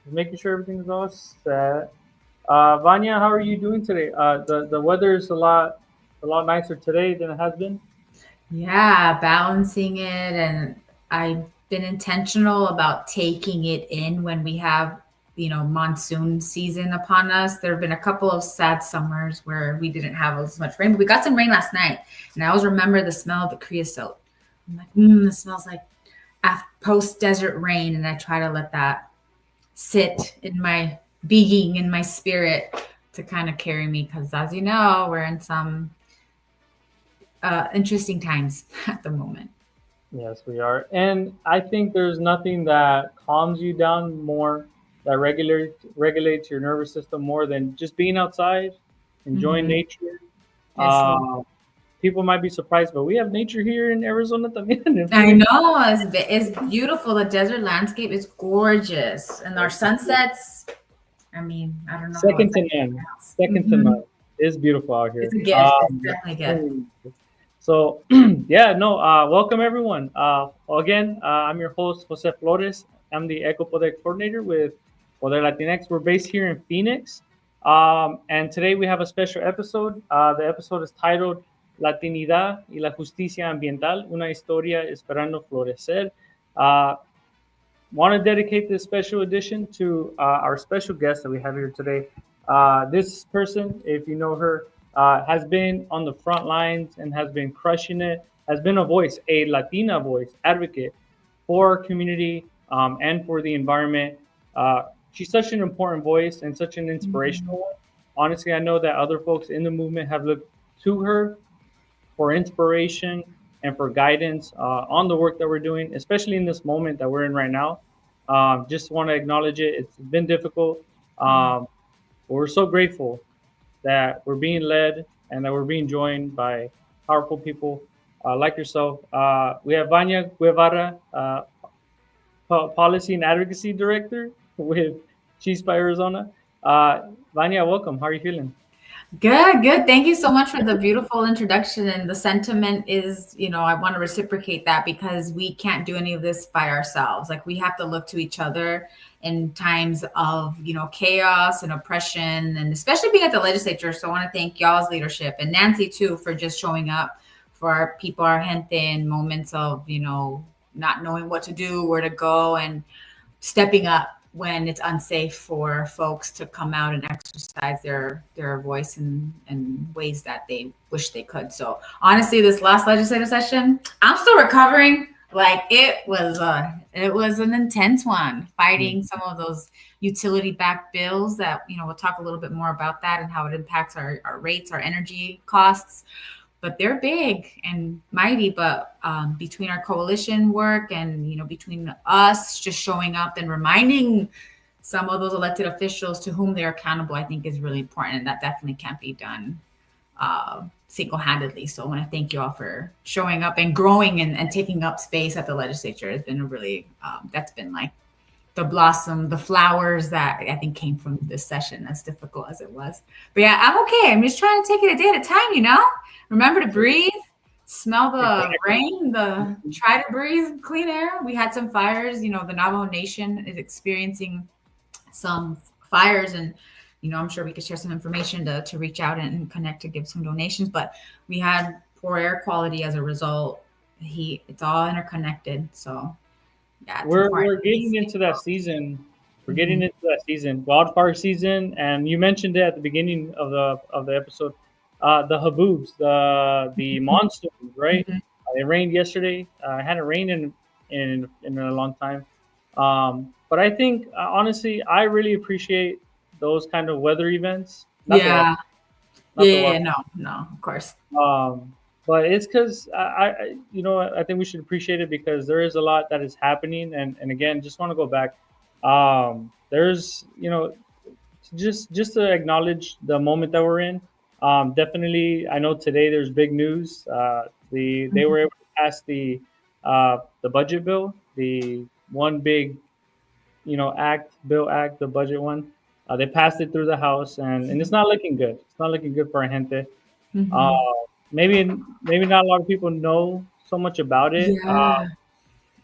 Making sure everything's all set. Vanya, how are you doing today? The weather is a lot nicer today than it has been. Yeah, balancing it. And I've been intentional about taking it in when we have, monsoon season upon us. There have been a couple of sad summers where we didn't have as much rain, but we got some rain last night. And I always remember the smell of the creosote. I'm like, it smells like post desert rain. And I try to let that sit in my being, in my spirit to kind of carry me. Because as you know, we're in some interesting times at the moment. Yes, we are. And I think there's nothing that calms you down more, that regulates your nervous system more than just being outside, enjoying Mhm. nature. Yes, Lord. Uh, People might be surprised, but we have nature here in Arizona también, in I Phoenix. know it's beautiful. The desert landscape is gorgeous, and our sunsets. I mean, I don't know how it's Second to none. else. Second to none. It's beautiful out It's here. a gift. It's definitely a gift. So, yeah, no, welcome everyone. Again, I'm your host, José Flores. I'm the Eco Poder Coordinator with Poder Latinx. We're based here in Phoenix. And today we have a special episode. The episode is titled Latinidad y la Justicia Ambiental, una historia esperando florecer. Uh, Want to dedicate this special edition to our special guest that we have here today. This person, if you know her, has been on the front lines and has been crushing it, has been a voice, a Latina voice, advocate for our community and for the environment. She's such an important voice and such an Mhm. inspirational one. Honestly, I know that other folks in the movement have looked to her for inspiration and for guidance on the work that we're doing, especially in this moment that we're in right now. Just want to acknowledge it. It's been difficult. Yeah. But we're so grateful that we're being led and that we're being joined by powerful people like yourself. We have Vania Guevara, Policy and Advocacy Director with Chispa, Arizona. Vania, welcome. How are you feeling? Good, good. Thank you so much for the beautiful introduction. And the sentiment is, I want to reciprocate that because we can't do any of this by ourselves. Like we have to look to each other in times of, chaos and oppression, and especially being at the legislature. So I want to thank y'all's leadership and Nancy too for just showing up for our people, our gente in moments of, not knowing what to do, where to go, and stepping up when it's unsafe for folks to come out and exercise their voice in ways that they wish they could. So honestly, this last legislative session, I'm still recovering. Like it was an intense one, fighting some of those utility backed bills that we'll talk a little bit more about that and how it impacts our rates, our energy costs, but they're big and mighty. But between our coalition work and between us just showing up and reminding some of those elected officials to whom they're accountable, I think is really important, and that definitely can't be done single-handedly. So I want to thank you all for showing up and growing and taking up space at the legislature. It's been a really that's been like the blossom, the flowers that I think came from this session, as difficult as it was. But yeah, I'm okay. I'm just trying to take it a day at a time. Remember to breathe, smell the Exactly. rain, try to breathe clean air. We had some fires. The Navajo Nation is experiencing some fires, and I'm sure we could share some information to reach out and connect to give some donations. But we had poor air quality as a result. Heat, it's all interconnected. So yeah, it's important. We're getting into that season. We're getting Mhm. into that season, wildfire season, and you mentioned it at the beginning of the episode. The haboobs, the monsoons, right? Mhm. It rained yesterday. It hadn't rained in a long time. But I think honestly, I really appreciate those kind of weather events. Not the wild, Yeah. not Yeah, the yeah, wild. yeah. No, no, of course. But it's because I think we should appreciate it because there is a lot that is happening, and again, just want to go back. There's just to acknowledge the moment that we're in. Definitely, I know today there's big news. They Mhm. were able to pass the budget bill, the one big act, the budget one. They passed it through the House, and it's not looking good. It's not looking good for our gente. Uh, Mhm. maybe not a lot of people know so much about it. Yeah.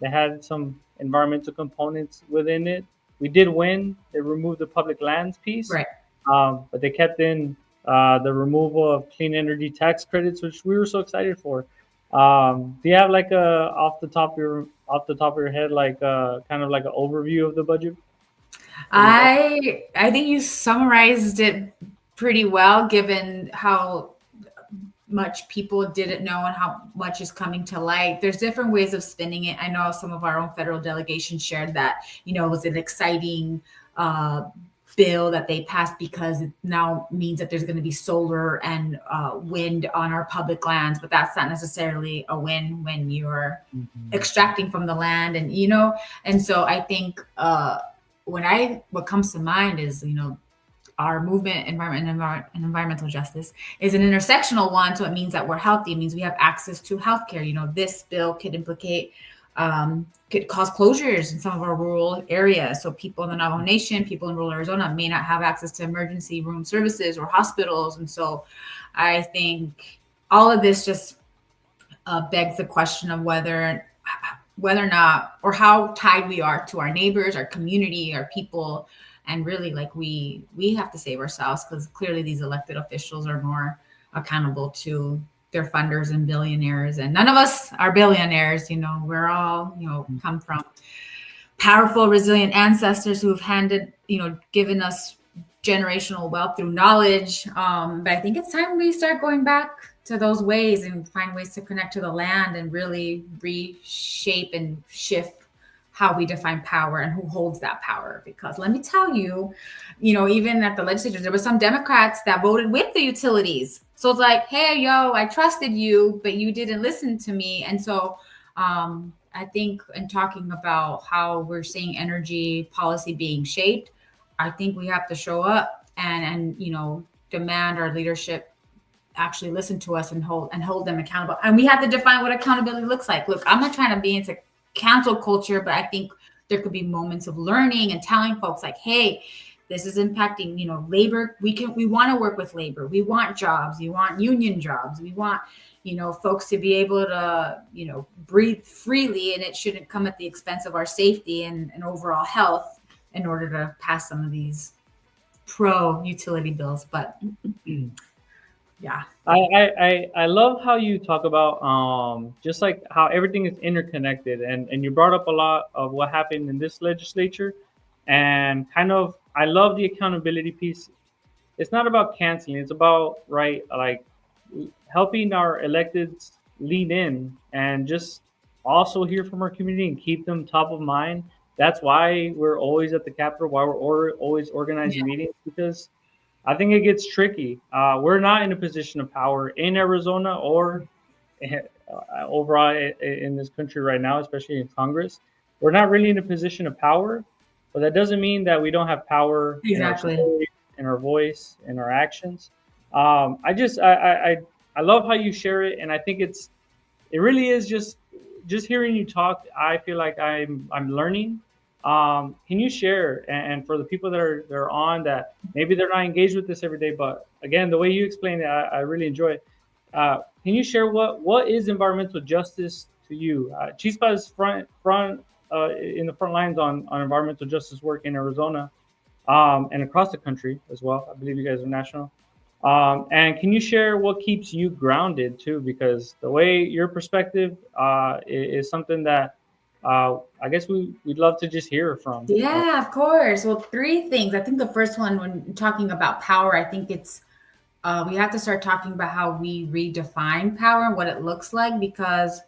They had some environmental components within it. we did win. They removed the public lands piece, Right. but they kept in the removal of clean energy tax credits, which we were so excited for. Do you have like a off the top of your head, like kind of like an overview of the budget? I think you summarized it pretty well, given how much people didn't know and how much is coming to light. There's different ways of spinning it. I know some of our own federal delegation shared that, it was an exciting bill that they passed because it now means that there's going to be solar and wind on our public lands, but that's not necessarily a win when you're extracting from the land. And so I think what comes to mind is, our movement, environment and environmental justice is an intersectional one. So it means that we're healthy. It means we have access to healthcare. This bill could implicate, could cause closures in some of our rural areas. So people in the Navajo Nation, people in rural Arizona may not have access to emergency room services or hospitals. And so I think all of this just begs the question of whether or not, or how tied we are to our neighbors, our community, our people. And really, like we have to save ourselves, because clearly these elected officials are more accountable to their funders and billionaires. And none of us are billionaires. We're all, come from powerful, resilient ancestors who have given us generational wealth through knowledge. But I think it's time we start going back to those ways and find ways to connect to the land and really reshape and shift how we define power and who holds that power. Because let me tell you, even at the legislature, there were some Democrats that voted with the utilities. So it's like, hey, I trusted you, but you didn't listen to me. And so I think in talking about how we're seeing energy policy being shaped, I think we have to show up and demand our leadership actually listen to us and hold them accountable. And we have to define what accountability looks like. Look, I'm not trying to be into cancel culture, but I think there could be moments of learning and telling folks like, hey, this is impacting, labor. We want to work with labor. We want jobs. We want union jobs. We want, folks to be able to, breathe freely, and it shouldn't come at the expense of our safety and overall health in order to pass some of these pro utility bills. But yeah. I love how you talk about just like how everything is interconnected, and you brought up a lot of what happened in this legislature, and kind of I love the accountability piece. It's not about canceling, it's about like helping our electeds lean in and just also hear from our community and keep them top of mind. That's why we're always at the Capitol, why we're always organizing meetings, because I think it gets tricky. We're not in a position of power in Arizona or overall in this country right now, especially in Congress. We're not really in a position of power, but that doesn't mean that we don't have power in our story, in our voice, in our actions. I love how you share it, and I think it really is just hearing you talk. I feel like I'm learning. Can you share, and for the people that are on that maybe they're not engaged with this every day, but again, the way you explain it, I really enjoy it. Can you share what is environmental justice to you? Chispa is in the front lines on environmental justice work in Arizona, and across the country as well. I believe you guys are national. And can you share what keeps you grounded too? Because the way your perspective is something that I guess we'd love to just hear from. Yeah, of course. Well, three things. I think the first one, when talking about power, I think it's we have to start talking about how we redefine power and what it looks like. Because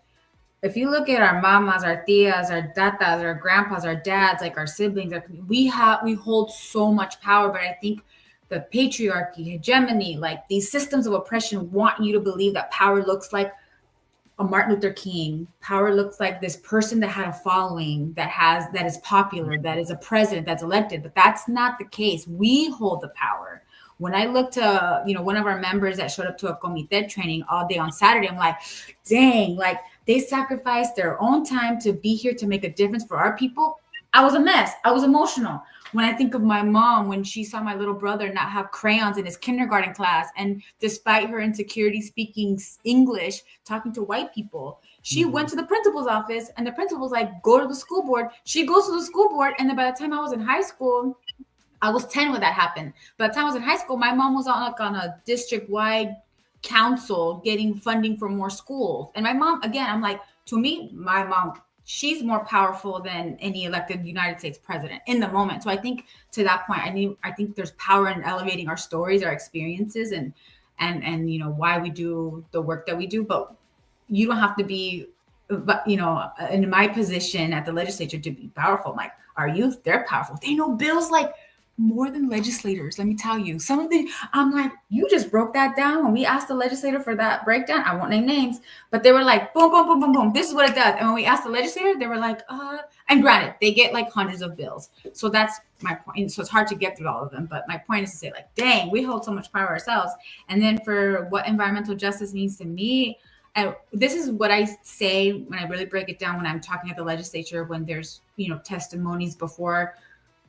if you look at our mamas, our tias, our tatas, our grandpas, our dads, like our siblings, we hold so much power. But I think the patriarchy, hegemony, like these systems of oppression want you to believe that power looks like a Martin Luther King. Power looks like this person that had a following, that is popular, that is a president that's elected. But that's not the case. We hold the power. When I look to, one of our members that showed up to a comité training all day on Saturday, I'm like, dang, like they sacrificed their own time to be here to make a difference for our people. I was a mess. I was emotional. When I think of my mom, when she saw my little brother not have crayons in his kindergarten class, and despite her insecurity speaking English, talking to white people, She went to the principal's office, and the principal's like, go to the school board. She goes to the school board, and then by the time I was in high school, I was 10 when that happened. By the time I was in high school, my mom was on a district-wide council getting funding for more schools. And my mom, again, I'm like, to me, my mom, she's more powerful than any elected United States president in the moment. So I think to that point, I think there's power in elevating our stories, our experiences, and why we do the work that we do. But you don't have to be, in my position at the legislature to be powerful. Like our youth, they're powerful. They know bills like more than legislators. Let me tell you, I'm like, you just broke that down. When we asked the legislator for that breakdown, I won't name names, but they were like, boom, boom, boom, boom, boom. This is what it does. And when we asked the legislator, they were like, and granted, they get like hundreds of bills. So that's my point. So it's hard to get through all of them. But my point is to say, like, dang, we hold so much power ourselves. And then for what environmental justice means to me, and this is what I say when I really break it down when I'm talking at the legislature, when there's, testimonies before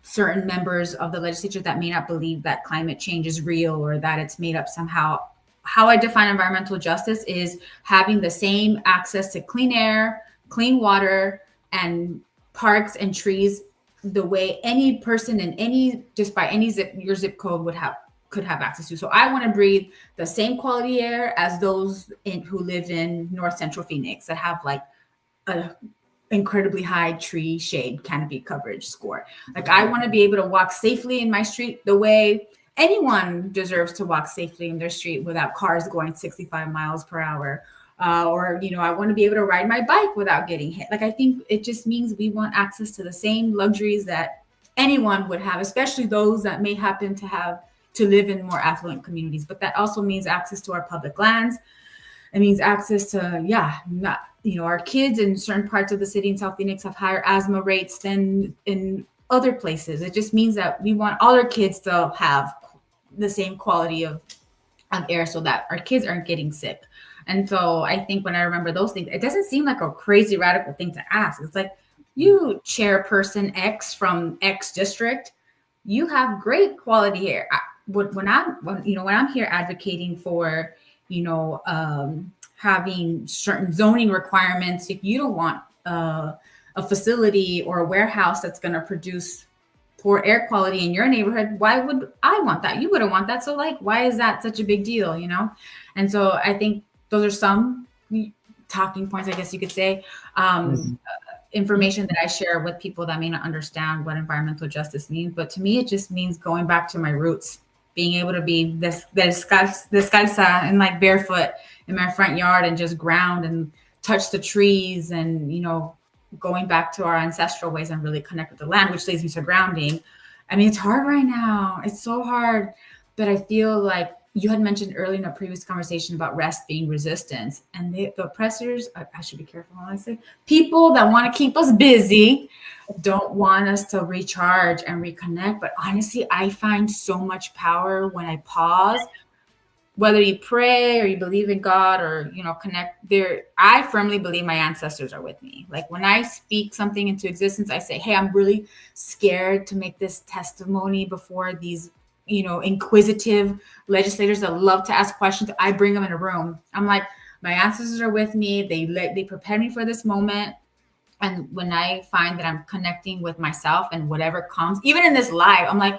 certain members of the legislature that may not believe that climate change is real or that it's made up somehow. How I define environmental justice is having the same access to clean air, clean water, and parks and trees the way any person in just by any your zip code could have access to. So I want to breathe the same quality air as those who live in North Central Phoenix that have like a incredibly high tree shade canopy coverage score. Like I want to be able to walk safely in my street the way anyone deserves to walk safely in their street without cars going 65 miles per hour. I want to be able to ride my bike without getting hit. Like I think it just means we want access to the same luxuries that anyone would have, especially those that may happen to live in more affluent communities. But that also means access to our public lands. It means access to, our kids in certain parts of the city in South Phoenix have higher asthma rates than in other places. It just means that we want all our kids to have the same quality of air so that our kids aren't getting sick. And so I think when I remember those things, it doesn't seem like a crazy radical thing to ask. It's like, you chairperson X from X district, you have great quality air. When I'm here advocating for, having certain zoning requirements, if you don't want a facility or a warehouse that's going to produce poor air quality in your neighborhood, why would I want that? You wouldn't want that. So like, why is that such a big deal, And so I think those are some talking points, I guess you could say, information that I share with people that may not understand what environmental justice means. But to me, it just means going back to my roots, being able to be descalza and like barefoot in my front yard and just ground and touch the trees and, going back to our ancestral ways and really connect with the land, which leads me to grounding. I mean, it's hard right now. It's so hard, but I feel like you had mentioned earlier in a previous conversation about rest being resistance, and the oppressors, I should be careful when I say, people that want to keep us busy don't want us to recharge and reconnect. But honestly, I find so much power when I pause, whether you pray or you believe in God or, connect there. I firmly believe my ancestors are with me. Like when I speak something into existence, I say, hey, I'm really scared to make this testimony before these, inquisitive legislators that love to ask questions. I bring them in a room. I'm like, my ancestors are with me. They prepared me for this moment. And when I find that I'm connecting with myself and whatever comes, even in this live, I'm like,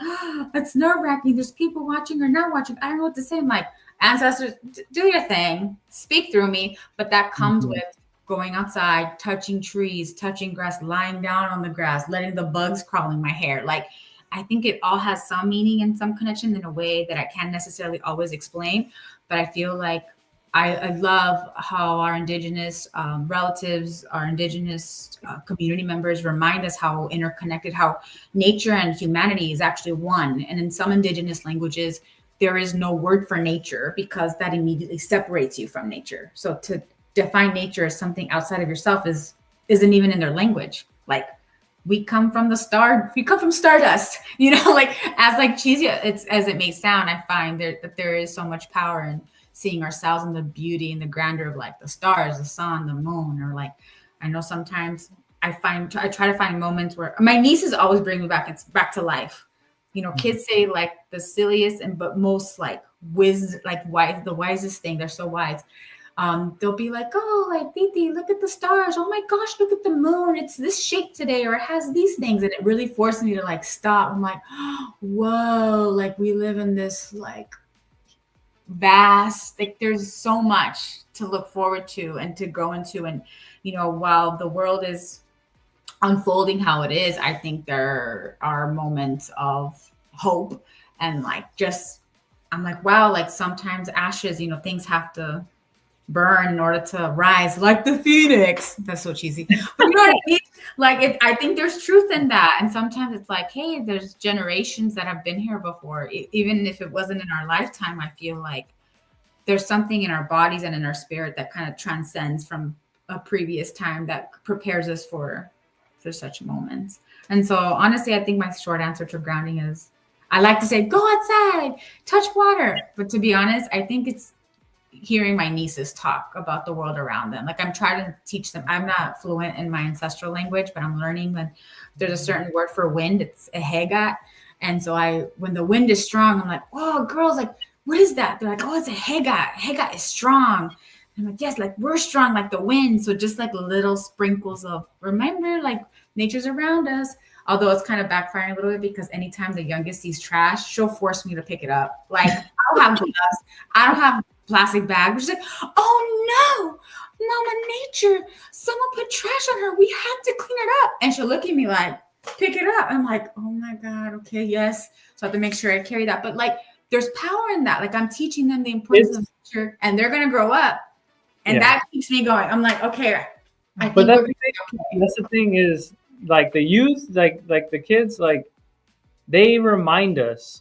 it's nerve-wracking. There's people watching or not watching. I don't know what to say. I'm like, ancestors, do your thing, speak through me. But that comes with going outside, touching trees, touching grass, lying down on the grass, letting the bugs crawl in my hair. Like, I think it all has some meaning and some connection in a way that I can't necessarily always explain. But I feel like I love how our Indigenous relatives, our Indigenous community members remind us how interconnected, how nature and humanity is actually one. And in some Indigenous languages, there is no word for nature because that immediately separates you from nature. So to define nature as something outside of yourself isn't even in their language. Like, we come from the star, we come from stardust, like as like cheesy as it may sound, I find that there is so much power in seeing ourselves in the beauty and the grandeur of like the stars, the sun, the moon, or like, I know sometimes I try to find moments where my nieces always bring me back to life. Kids say like the silliest but most like wise, the wisest thing. They're so wise. they'll be like, oh, like, Titi, look at the stars. Oh my gosh, look at the moon. It's this shape today, or it has these things. And it really forced me to like stop. I'm like, whoa, like we live in this like vast, like there's so much to look forward to and to go into. And, while the world is unfolding how it is, I think there are moments of hope and like just, I'm like, wow, like sometimes ashes, things have to burn in order to rise like the phoenix. That's so cheesy. But you know what I mean? Like I think there's truth in that. And sometimes it's like, hey, there's generations that have been here before. Even if it wasn't in our lifetime, I feel like there's something in our bodies and in our spirit that kind of transcends from a previous time that prepares us for such moments. And so honestly, I think my short answer to grounding is, I like to say, go outside, touch water. But to be honest, I think it's hearing my nieces talk about the world around them. Like I'm trying to teach them. I'm not fluent in my ancestral language, but I'm learning that there's a certain word for wind. It's a hegat. And so when the wind is strong, I'm like, oh, girls, like, what is that? They're like, oh, it's a hegat. Hegat is strong. I'm like, yes, like we're strong like the wind. So just like little sprinkles of remember, like nature's around us. Although it's kind of backfiring a little bit because anytime the youngest sees trash, she'll force me to pick it up. Like I don't have gloves. I don't have plastic bag. She's like, oh no, Mama Nature, someone put trash on her. We have to clean it up. And she'll look at me like, pick it up. I'm like, oh my God, okay, yes. So I have to make sure I carry that. But like, there's power in that. Like I'm teaching them the importance of nature, and they're gonna grow up, and that keeps me going. I'm like, okay. That's the thing is like the youth, like the kids, like they remind us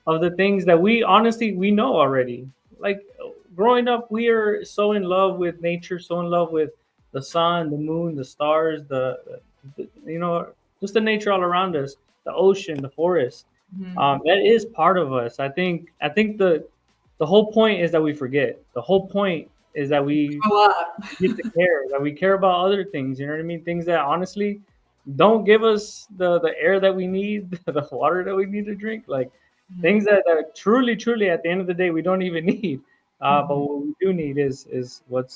of the things that we know already. Like growing up, we are so in love with nature, so in love with the sun, the moon, the stars, the just the nature all around us, the ocean, the forest. Mm-hmm. That is part of us. I think the whole point is that we forget. The whole point is that we get to care, that we care about other things. You know what I mean? Things that honestly don't give us the air that we need, the water that we need to drink, like things that truly at the end of the day we don't even need. But what we do need is what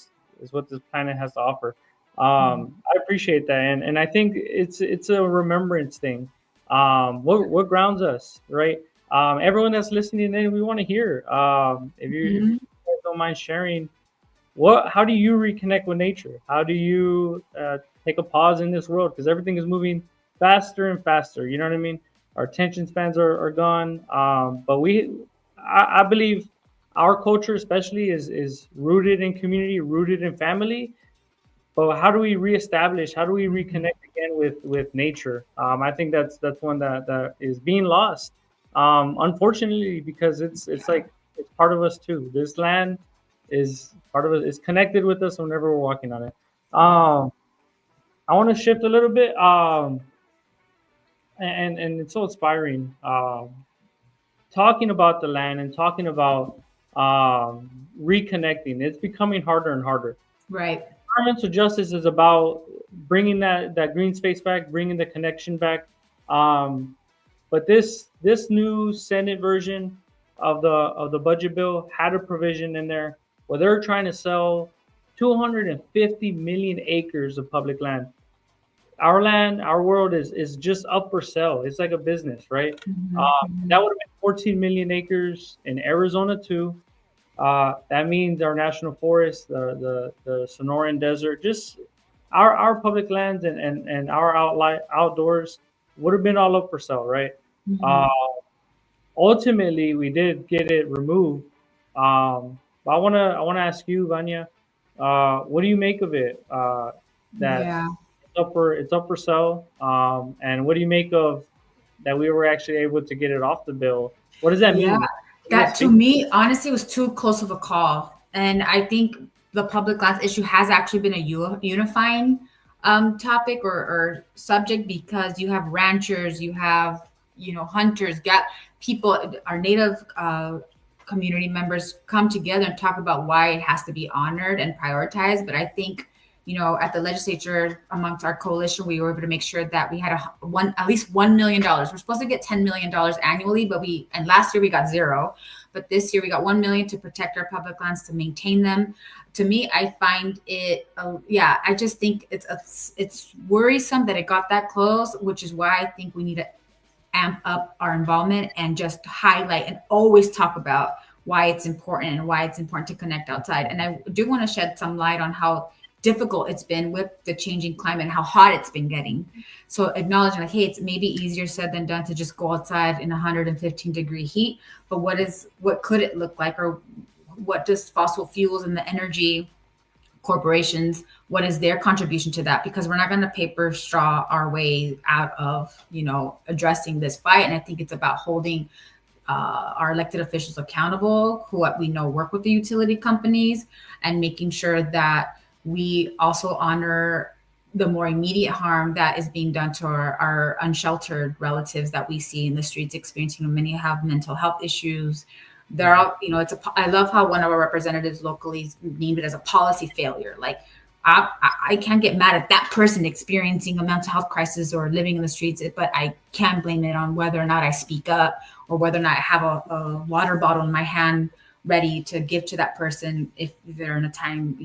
this planet has to offer. I appreciate that, and I think it's a remembrance thing. What grounds us, right? Everyone that's listening in, we want to hear. If you guys don't mind sharing, how do you reconnect with nature? How do you take a pause in this world? Because everything is moving faster and faster. You know what I mean? Our attention spans are gone. But I believe our culture especially is rooted in community, rooted in family. But how do we reestablish? How do we reconnect again with nature? I think that's one that is being lost. Unfortunately, because it's like it's part of us too. This land is part of it. It's connected with us whenever we're walking on it. I want to shift a little bit. And it's so inspiring. Talking about the land and talking about reconnecting. It's becoming harder and harder. Right. Environmental justice is about bringing that green space back, bringing the connection back. But this new Senate version of the budget bill had a provision in there where they're trying to sell 250 million acres of public land. Our land, our world is just up for sale. It's like a business, right? That would have been 14 million acres in Arizona too. That means our national forest, the Sonoran Desert, just our public lands and our outdoors would have been all up for sale, right? Ultimately, we did get it removed. But I wanna ask you, Vania, what do you make of it? That it's up for sale. And what do you make of that we were actually able to get it off the bill? What does that mean? That to me, honestly, was too close of a call. And I think the public lands issue has actually been a unifying topic or subject, because you have ranchers, you have, hunters, people, our native community members come together and talk about why it has to be honored and prioritized. But I think at the legislature amongst our coalition, we were able to make sure that we had at least $1 million. We're supposed to get $10 million annually, and last year we got zero, but this year we got $1 million to protect our public lands, to maintain them. To me, I find it, I just think it's worrisome that it got that close, which is why I think we need to amp up our involvement and just highlight and always talk about why it's important and why it's important to connect outside. And I do want to shed some light on how difficult it's been with the changing climate and how hot it's been getting. So acknowledging like, hey, it's maybe easier said than done to just go outside in 115-degree heat, but what could it look like, or what does fossil fuels and the energy corporations, what is their contribution to that? Because we're not going to paper straw our way out of, addressing this fight. And I think it's about holding our elected officials accountable, who we know work with the utility companies, and making sure that we also honor the more immediate harm that is being done to our unsheltered relatives that we see in the streets experiencing. Many have mental health issues. They're all, I love how one of our representatives locally named it as a policy failure. Like, I can't get mad at that person experiencing a mental health crisis or living in the streets, but I can blame it on whether or not I speak up, or whether or not I have a water bottle in my hand ready to give to that person if they're in a time,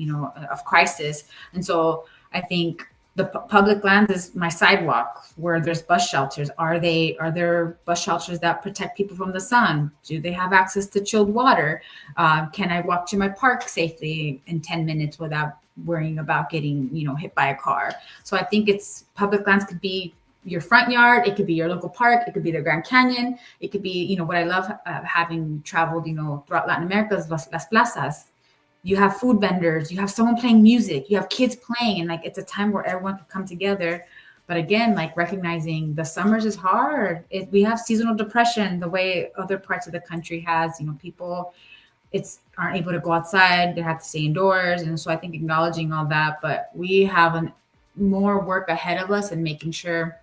of crisis. And so I think the public land is my sidewalk where there's bus shelters. Are there bus shelters that protect people from the sun? Do they have access to chilled water? Can I walk to my park safely in 10 minutes without worrying about getting, hit by a car? So I think public lands could be your front yard. It could be your local park. It could be the Grand Canyon. It could be, what I love having traveled, throughout Latin America is las plazas. You have food vendors, you have someone playing music, you have kids playing, and it's a time where everyone can come together. But again, recognizing the summers is hard. We have seasonal depression the way other parts of the country has. People aren't able to go outside, they have to stay indoors. And so I think acknowledging all that, but we have more work ahead of us and making sure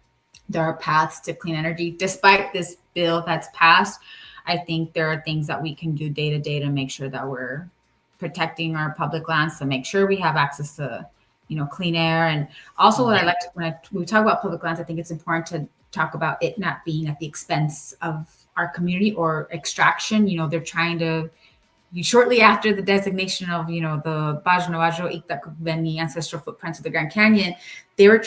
there are paths to clean energy. Despite this bill that's passed, I think there are things that we can do day to day to make sure that we're protecting our public lands, to make sure we have access to, clean air. And also what I like when we talk about public lands, I think it's important to talk about it not being at the expense of our community or extraction. They're trying to, shortly after the designation of, the Bajo Navajo Ictac ancestral footprints of the Grand Canyon, they already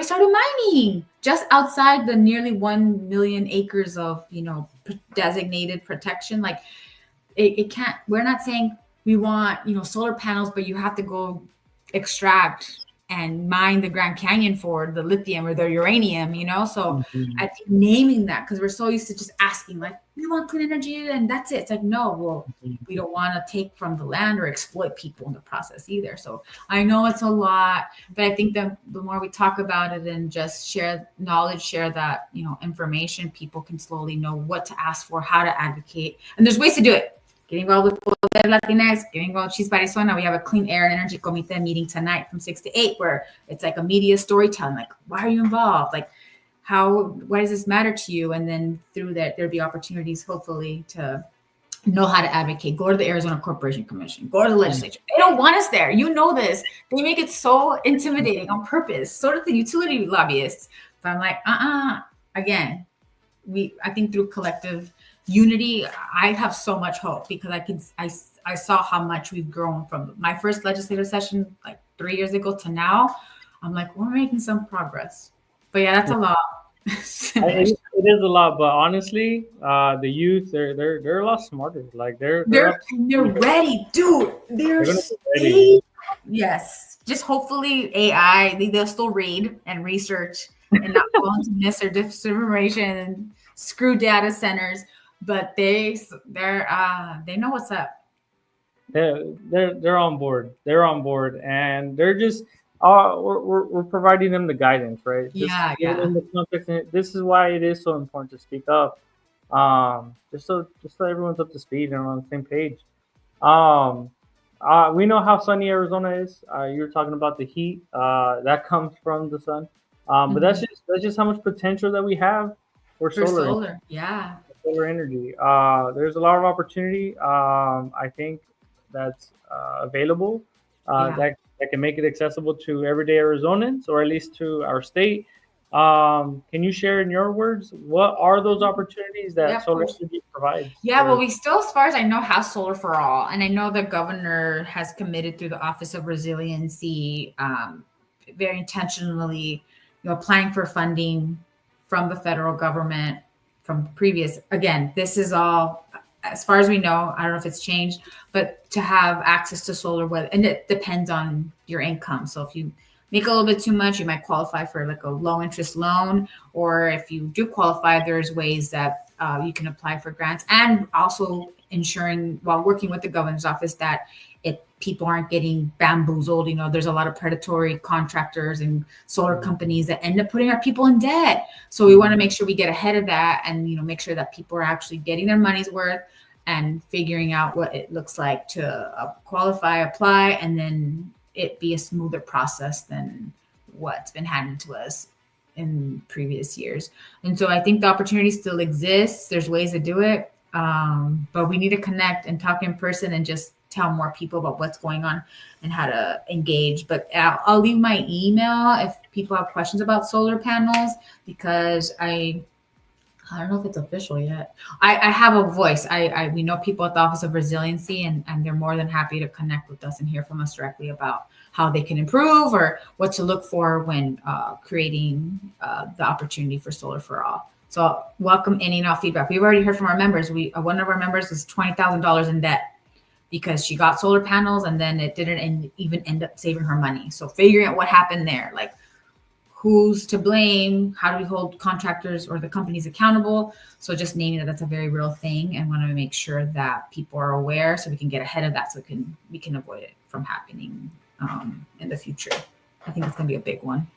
started mining just outside the nearly 1 million acres of, designated protection. It can't, we're not saying we want, solar panels, but you have to go extract and mine the Grand Canyon for the lithium or the uranium, So I think naming that, because we're so used to just asking, we want clean energy and that's it. It's no, we don't want to take from the land or exploit people in the process either. So I know it's a lot, but I think that the more we talk about it and just share knowledge, share that, information, people can slowly know what to ask for, how to advocate. And there's ways to do it. Getting involved with Poder Latinx, getting involved with Chispa Arizona. We have a Clean Air and Energy Comité meeting tonight from 6 to 8, where it's a media storytelling. Why are you involved? Why does this matter to you? And then through that, there'll be opportunities, hopefully, to know how to advocate. Go to the Arizona Corporation Commission. Go to the legislature. They don't want us there. You know this. They make it so intimidating on purpose. So do the utility lobbyists. But I'm again, I think through collective unity, I have so much hope, because I saw how much we've grown from my first legislative session 3 years ago to now. I'm we're making some progress. But yeah, that's a lot. It is a lot, but honestly, the youth, they're a lot smarter. They're ready, dude. They're ready. Yes, just hopefully AI, they'll still read and research and not fall into mis or disinformation and screw data centers. But they know what's up. They're on board. They're on board, and they're just we're providing them the guidance, right? Yeah. In the context, this is why it is so important to speak up. Just so everyone's up to speed and on the same page. We know how sunny Arizona is. You were talking about the heat that comes from the sun, but that's just how much potential that we have for solar. Yeah. Solar energy. There's a lot of opportunity. I think that's available. that can make it accessible to everyday Arizonans, or at least to our state. Can you share in your words, what are those opportunities that solar energy provides? Yeah, well, we still, as far as I know, have solar for all. And I know the governor has committed through the Office of Resiliency, very intentionally, applying for funding from the federal government from previous. Again, this is all, as far as we know, I don't know if it's changed, but to have access to solar, and it depends on your income. So if you make a little bit too much, you might qualify for like a low interest loan, or if you do qualify, there's ways that you can apply for grants, and also ensuring, while working with the governor's office, that people aren't getting bamboozled. There's a lot of predatory contractors and solar companies that end up putting our people in debt. So we want to make sure we get ahead of that, and make sure that people are actually getting their money's worth and figuring out what it looks like to qualify, apply, and then it be a smoother process than what's been handed to us in previous years. And so I think the opportunity still exists. There's ways to do it, but we need to connect and talk in person and just tell more people about what's going on and how to engage. But I'll leave my email if people have questions about solar panels, because I don't know if it's official yet. I have a voice. We know people at the Office of Resiliency, and they're more than happy to connect with us and hear from us directly about how they can improve or what to look for when creating the opportunity for solar for all. So welcome any and all feedback. We've already heard from our members. One of our members was $20,000 in debt because she got solar panels and then it didn't even end up saving her money. So figuring out what happened there, like who's to blame, how do we hold contractors or the companies accountable? So just naming that that's a very real thing, and want to make sure that people are aware so we can get ahead of that, so we can avoid it from happening in the future. I think it's going to be a big one.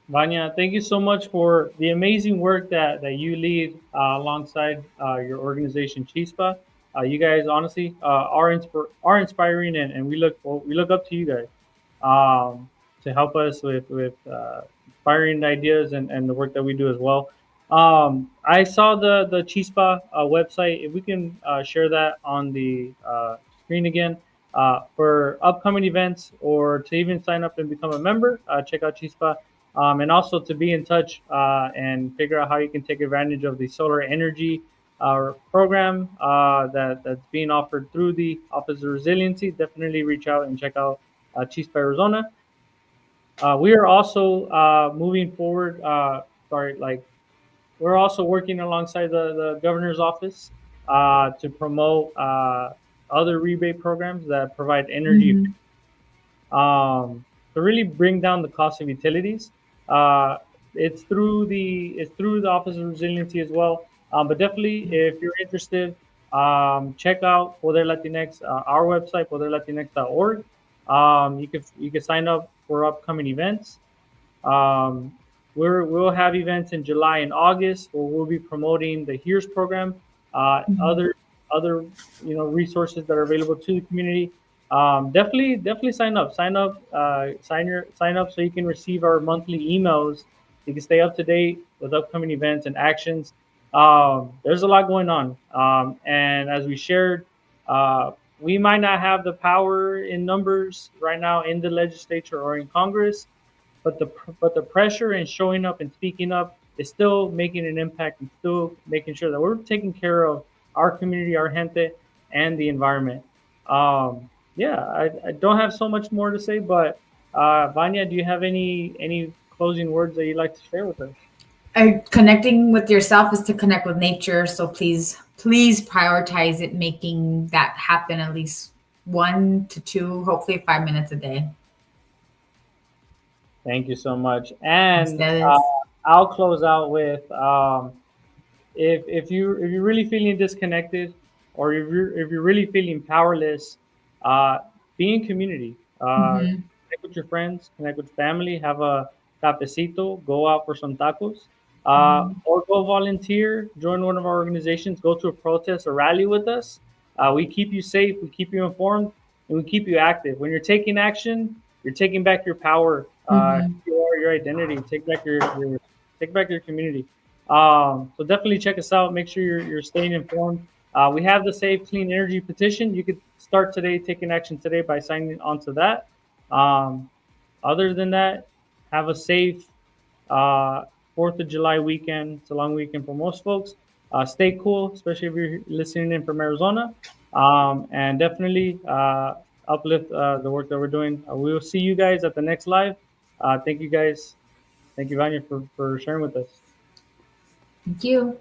Vania, thank you so much for the amazing work that you lead alongside your organization, Chispa. You guys honestly are inspiring, and we look up to you guys to help us with inspiring ideas and the work that we do as well. I saw the Chispa website. If we can share that on the screen again. For upcoming events, or to even sign up and become a member, check out Chispa. And also to be in touch and figure out how you can take advantage of the solar energy program that's being offered through the Office of Resiliency. Definitely reach out and check out Chispa, Arizona. We are also moving forward. We're also working alongside the governor's office to promote other rebate programs that provide energy to really bring down the cost of utilities. It's through the Office of Resiliency as well. But definitely, if you're interested, check out Poder Latinx, our website, poderlatinx.org. You can sign up for upcoming events. We'll have events in July and August where we'll be promoting the HERES program, other resources that are available to the community. Definitely sign up so you can receive our monthly emails. You can stay up to date with upcoming events and actions. There's a lot going on, and as we shared, we might not have the power in numbers right now in the legislature or in Congress, but the pressure and showing up and speaking up is still making an impact, and still making sure that we're taking care of our community, our gente, and the environment. I don't have so much more to say, but Vania, do you have any closing words that you'd like to share with us? Connecting with yourself is to connect with nature. So please prioritize it, making that happen at least 1 to 2, hopefully 5 minutes a day. Thank you so much. And I'll close out with if you're really feeling disconnected, or if you're really feeling powerless, be in community. Connect with your friends, connect with family, have a cafecito, go out for some tacos, or go volunteer, join one of our organizations, go to a protest or rally with us. We keep you safe, we keep you informed, and we keep you active. When you're taking action, you're taking back your power, your identity. Take back your community. So definitely check us out. Make sure you're staying informed. We have the Save Clean Energy petition. You could start today, taking action today by signing onto that. Other than that, have a safe 4th of July weekend. It's a long weekend for most folks. Stay cool, especially if you're listening in from Arizona. And definitely uplift the work that we're doing. We will see you guys at the next live. Thank you guys. Thank you, Vania, for sharing with us. Thank you.